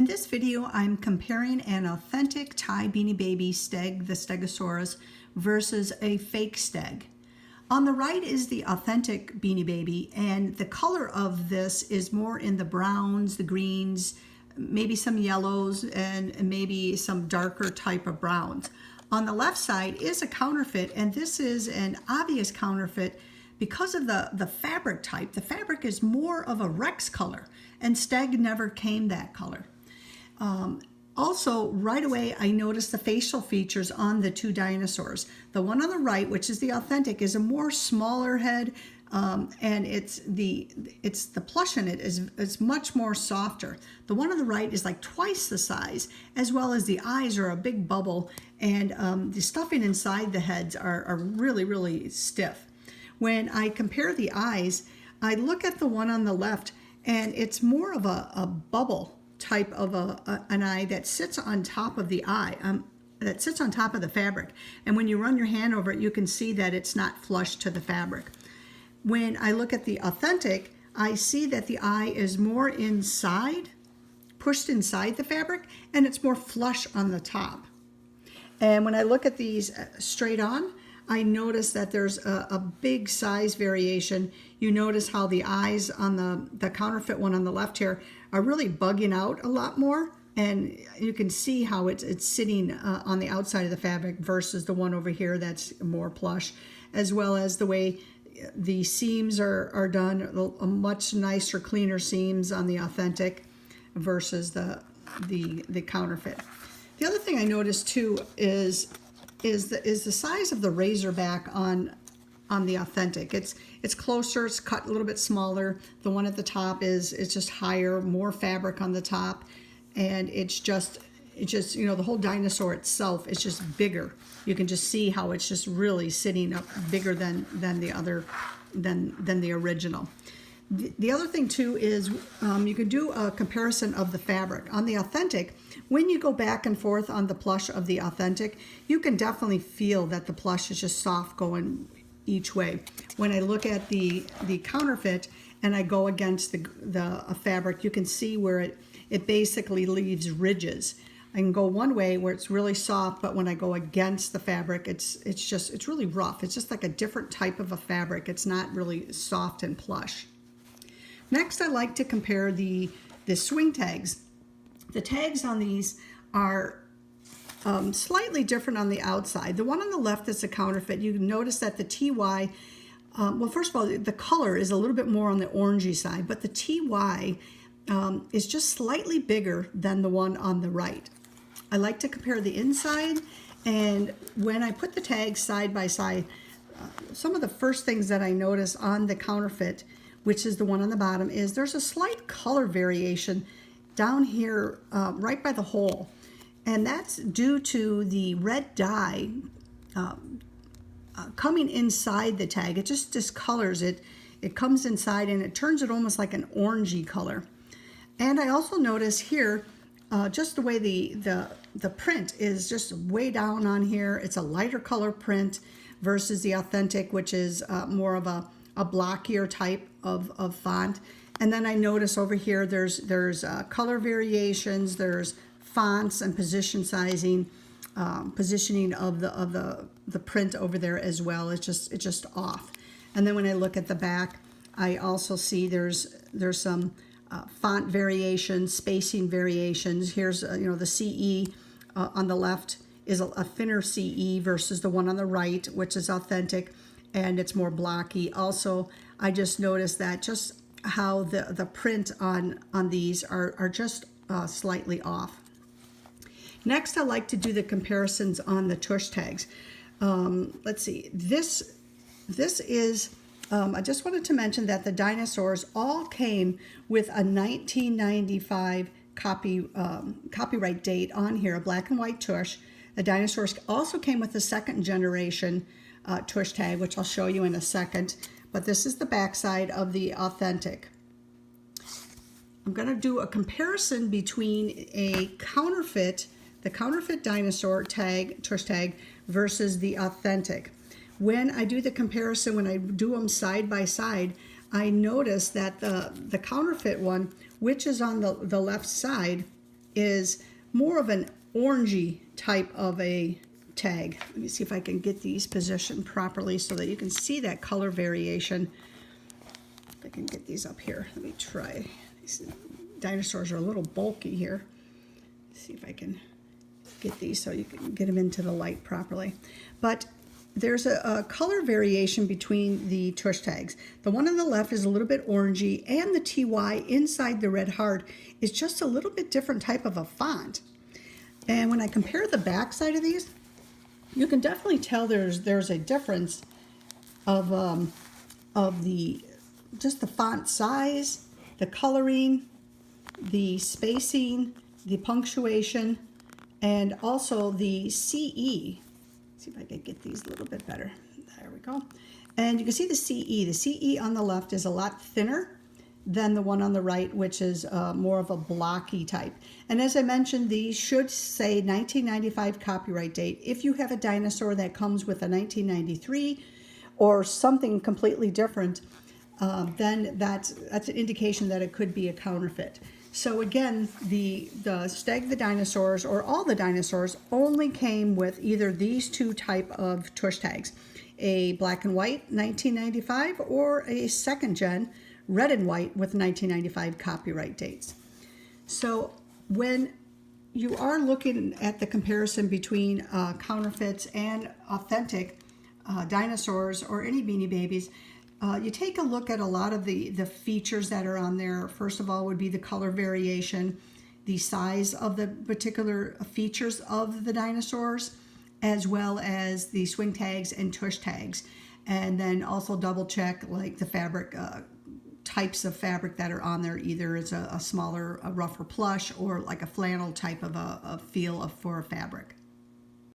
In this video, I'm comparing an authentic Ty Beanie Baby Steg, the Stegosaurus, versus a fake Steg. On the right is the authentic Beanie Baby, and the color of this is more in the browns, the greens, maybe some yellows, and maybe some darker type of browns. On the left side is a counterfeit, and this is an obvious counterfeit because of the fabric type. The fabric is more of a Rex color, and Steg never came that color. Also, right away, I noticed the facial features on the two dinosaurs. The one on the right, which is the authentic, is a more smaller head, and it's the plush in it is much more softer. The one on the right is like twice the size, as well as the eyes are a big bubble, and the stuffing inside the heads are really, really stiff. When I compare the eyes, I look at the one on the left, and it's more of a bubble type of an eye that sits on top of the eye, that sits on top of the fabric. And when you run your hand over it, you can see that it's not flush to the fabric. When I look at the authentic, I see that the eye is more inside, pushed inside the fabric, and it's more flush on the top. And when I look at these straight on, I notice that there's a big size variation. You notice how the eyes on the counterfeit one on the left here are really bugging out a lot more, and you can see how it's sitting on the outside of the fabric versus the one over here that's more plush, as well as the way the seams are done, a much nicer, cleaner seams on the authentic versus the counterfeit. The other thing I noticed too is the size of the razor back on the authentic. It's closer, it's cut a little bit smaller. The one at the top is just higher, more fabric on the top, and it's just you know, the whole dinosaur itself is just bigger. You can just see how it's just really sitting up bigger than the original. The other thing too is you can do a comparison of the fabric. On the authentic, when you go back and forth on the plush of the authentic, you can definitely feel that the plush is just soft going each way. When I look at the counterfeit and I go against the fabric, you can see where it basically leaves ridges. I can go one way where it's really soft, but when I go against the fabric, it's really rough. It's just like a different type of a fabric. It's not really soft and plush. Next, I like to compare the swing tags. The tags on these are slightly different on the outside. The one on the left is a counterfeit. You notice that the TY, well, first of all, the color is a little bit more on the orangey side, but the TY is just slightly bigger than the one on the right. I like to compare the inside, and when I put the tags side by side, some of the first things that I notice on the counterfeit, which is the one on the bottom, is there's a slight color variation down here right by the hole. And that's due to the red dye coming inside the tag. It just discolors it. It comes inside and it turns it almost like an orangey color. And I also notice here just the way the print is just way down on here. It's a lighter color print versus the authentic, which is more of a blockier type of font. And then I notice over here there's color variations, there's fonts and position sizing, positioning of the print over there as well. It's just off. And then when I look at the back, I also see there's some font variations, spacing variations. Here's you know, the CE on the left is a thinner CE versus the one on the right, which is authentic, and it's more blocky. Also, I just noticed that just how the print on these are just slightly off. Next, I like to do the comparisons on the tush tags. Let's see, this is, I just wanted to mention that the dinosaurs all came with a 1995 copyright date on here, a black and white tush. The dinosaurs also came with the second generation tush tag, which I'll show you in a second. But this is the backside of the authentic. I'm going to do a comparison between the counterfeit dinosaur tag, tush tag, versus the authentic. When I do the comparison, when I do them side by side, I notice that the counterfeit one, which is on the left side, is more of an orangey type of a tag. Let me see if I can get these positioned properly so that you can see that color variation. If I can get these up here, let me try. These dinosaurs are a little bulky here. Let's see if I can get these so you can get them into the light properly. But there's a color variation between the tush tags. The one on the left is a little bit orangey, and the TY inside the red heart is just a little bit different type of a font. And when I compare the back side of these, you can definitely tell there's a difference of just the font size, the coloring, the spacing, the punctuation, and also the CE. See if I can get these a little bit better. There we go. And you can see the CE. The CE on the left is a lot thinner than the one on the right, which is more of a blocky type. And as I mentioned, these should say 1995 copyright date. If you have a dinosaur that comes with a 1993 or something completely different, then that's an indication that it could be a counterfeit. So again, the Steg the dinosaurs, or all the dinosaurs, only came with either these two type of tush tags, a black and white 1995 or a second gen red and white with 1995 copyright dates. So when you are looking at the comparison between counterfeits and authentic dinosaurs or any Beanie Babies, you take a look at a lot of the features that are on there. First of all would be the color variation, the size of the particular features of the dinosaurs, as well as the swing tags and tush tags. And then also double check like the fabric, types of fabric that are on there. Either it's a smaller, a rougher plush, or like a flannel type of a feel for a fabric.